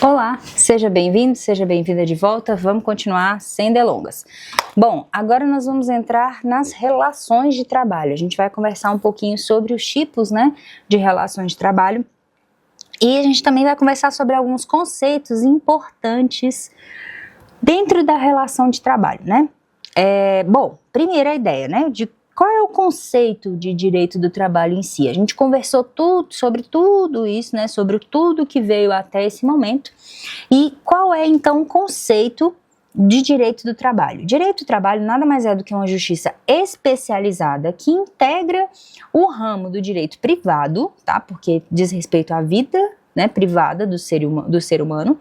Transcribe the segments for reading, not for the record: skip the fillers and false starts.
Olá, seja bem-vindo, seja bem-vinda de volta, vamos continuar sem delongas. Bom, agora nós vamos entrar nas relações de trabalho, a gente vai conversar um pouquinho sobre os tipos, de relações de trabalho e a gente também vai conversar sobre alguns conceitos importantes dentro da relação de trabalho, Bom, primeira ideia, de qual é o conceito de direito do trabalho em si? A gente conversou sobre tudo isso, sobre tudo que veio até esse momento. E qual é, então, o conceito de direito do trabalho? Direito do trabalho nada mais é do que uma justiça especializada que integra o ramo do direito privado, porque diz respeito à vida, privada do ser humano,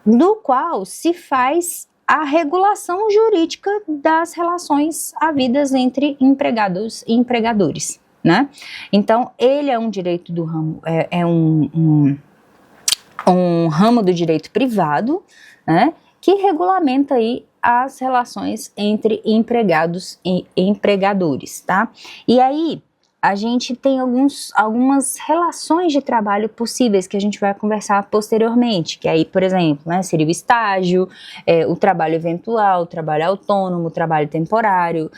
no qual se faz a regulação jurídica das relações havidas entre empregados e empregadores, Então, ele é um direito do ramo, um ramo do direito privado, que regulamenta aí as relações entre empregados e empregadores, E aí, a gente tem algumas relações de trabalho possíveis que a gente vai conversar posteriormente, que aí, por exemplo, seria o estágio, o trabalho eventual, o trabalho autônomo, o trabalho temporário,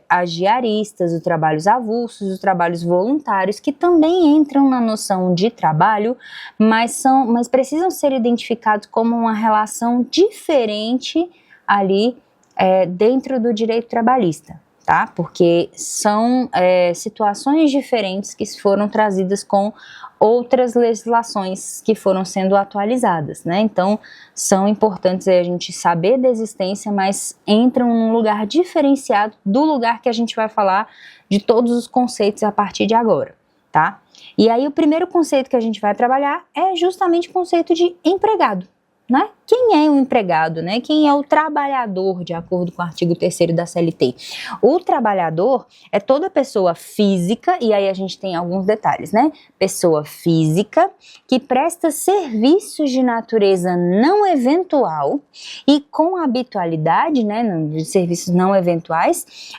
as diaristas, os trabalhos avulsos, os trabalhos voluntários, que também entram na noção de trabalho, mas precisam ser identificados como uma relação diferente ali dentro do direito trabalhista. Porque são situações diferentes que foram trazidas com outras legislações que foram sendo atualizadas, Então, são importantes a gente saber da existência, mas entram num lugar diferenciado do lugar que a gente vai falar de todos os conceitos a partir de agora, E aí, o primeiro conceito que a gente vai trabalhar é justamente o conceito de empregado. Quem é o empregado, Quem é o trabalhador, de acordo com o artigo 3º da CLT? O trabalhador é toda pessoa física, e aí a gente tem alguns detalhes, Pessoa física que presta serviços de natureza não eventual e com habitualidade, de serviços não eventuais,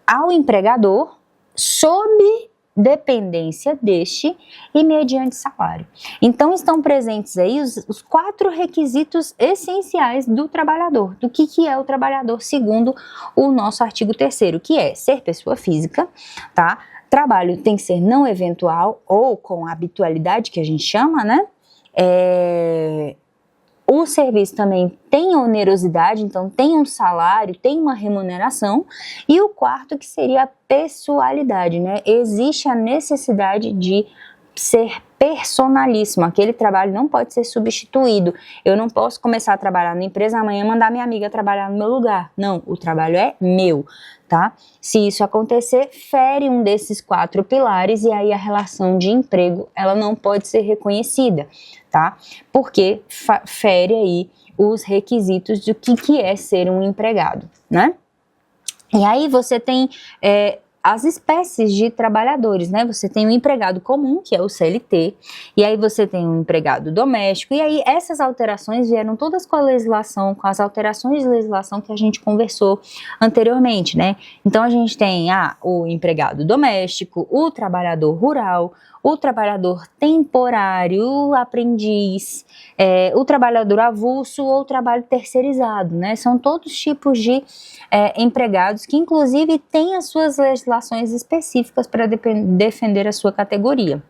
ao empregador sob dependência deste e mediante salário. Então estão presentes aí os 4 requisitos essenciais do trabalhador, do que é o trabalhador segundo o nosso artigo 3º, que é ser pessoa física, Trabalho tem que ser não eventual ou com habitualidade, que a gente chama, O serviço também tem onerosidade, então tem um salário, tem uma remuneração. E o quarto, que seria a pessoalidade, Existe a necessidade de ser personalíssimo, aquele trabalho não pode ser substituído. Eu não posso começar a trabalhar na empresa amanhã e mandar minha amiga trabalhar no meu lugar. Não, o trabalho é meu, Se isso acontecer, fere um desses 4 pilares e aí a relação de emprego, ela não pode ser reconhecida, Porque fere aí os requisitos do que é ser um empregado, E aí você tem as espécies de trabalhadores, Você tem o empregado comum, que é o CLT, e aí você tem o empregado doméstico, e aí essas alterações vieram todas com a legislação, com as alterações de legislação que a gente conversou anteriormente, Então a gente tem o empregado doméstico, o trabalhador rural, o trabalhador temporário, o aprendiz, o trabalhador avulso ou trabalho terceirizado, São todos tipos de empregados que inclusive têm as suas legislações específicas para defender a sua categoria,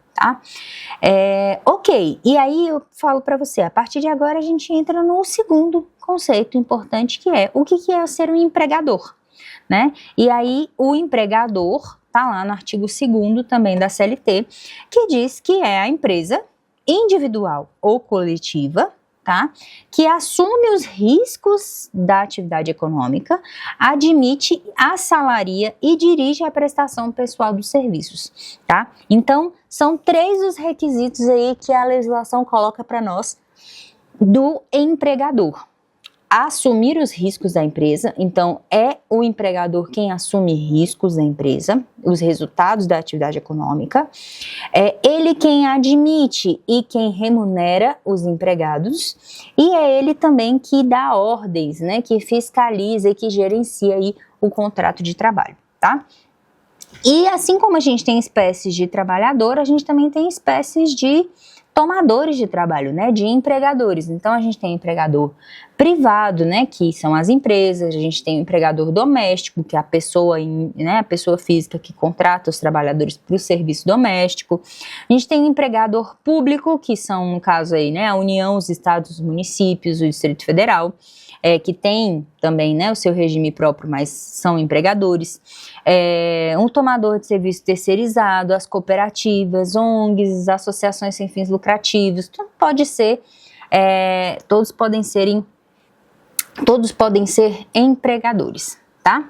Ok, e aí eu falo para você, a partir de agora a gente entra no segundo conceito importante, que é o que é ser um empregador, E aí o empregador está lá no artigo 2º também da CLT, que diz que é a empresa individual ou coletiva, que assume os riscos da atividade econômica, admite, assalaria e dirige a prestação pessoal dos serviços, Então, são 3 os requisitos aí que a legislação coloca para nós do empregador. Assumir os riscos da empresa, então é o empregador quem assume riscos da empresa, os resultados da atividade econômica, é ele quem admite e quem remunera os empregados, e é ele também que dá ordens, que fiscaliza e que gerencia aí o contrato de trabalho, E assim como a gente tem espécies de trabalhador, a gente também tem espécies de tomadores de trabalho, né, de empregadores. Então a gente tem empregador privado, né, que são as empresas, a gente tem o empregador doméstico, que é a pessoa, né, a pessoa física que contrata os trabalhadores para o serviço doméstico. A gente tem o empregador público, que são, no caso aí, né, a União, os estados, os municípios, o Distrito Federal, que tem também, né, o seu regime próprio, mas são empregadores. Um tomador de serviço terceirizado, as cooperativas, ONGs, associações sem fins lucrativos, tudo pode ser, todos podem ser empregadores, tá?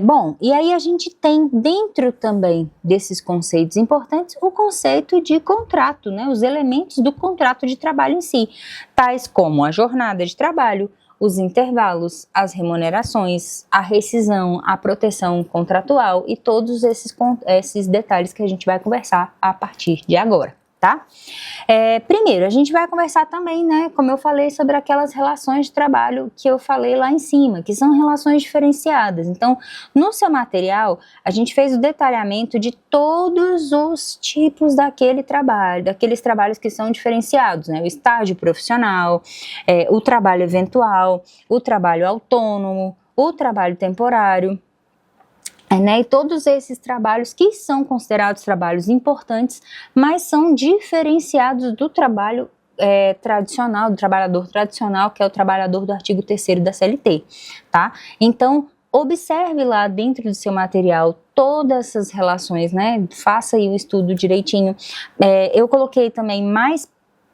Bom, e aí a gente tem dentro também desses conceitos importantes o conceito de contrato, né? Os elementos do contrato de trabalho em si, tais como a jornada de trabalho, os intervalos, as remunerações, a rescisão, a proteção contratual e todos esses detalhes que a gente vai conversar a partir de agora, tá? Primeiro, a gente vai conversar também, né, como eu falei, sobre aquelas relações de trabalho que eu falei lá em cima, que são relações diferenciadas. Então, no seu material, a gente fez o detalhamento de todos os tipos daquele trabalho, daqueles trabalhos que são diferenciados, né, o estágio profissional, o trabalho eventual, o trabalho autônomo, o trabalho temporário, e todos esses trabalhos que são considerados trabalhos importantes, mas são diferenciados do trabalho tradicional, do trabalhador tradicional, que é o trabalhador do artigo 3º da CLT, tá? Então, observe lá dentro do seu material todas essas relações, né? Faça aí o estudo direitinho. Eu coloquei também mais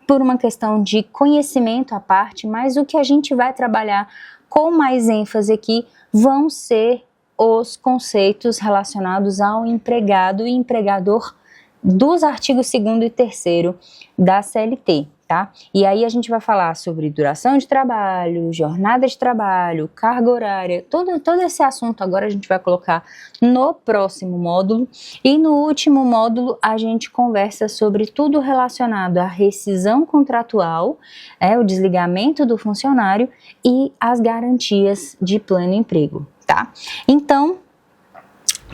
por uma questão de conhecimento à parte, mas o que a gente vai trabalhar com mais ênfase aqui vão ser os conceitos relacionados ao empregado e empregador dos artigos 2º e 3º da CLT, tá? E aí a gente vai falar sobre duração de trabalho, jornada de trabalho, carga horária, todo esse assunto agora a gente vai colocar no próximo módulo, e no último módulo a gente conversa sobre tudo relacionado à rescisão contratual, o desligamento do funcionário e as garantias de pleno emprego. Tá? Então,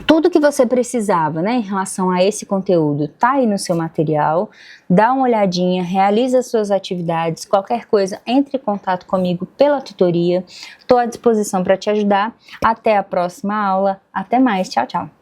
tudo que você precisava, né, em relação a esse conteúdo tá aí no seu material, dá uma olhadinha, realiza as suas atividades, qualquer coisa, entre em contato comigo pela tutoria, estou à disposição para te ajudar. Até a próxima aula, até mais, tchau, tchau!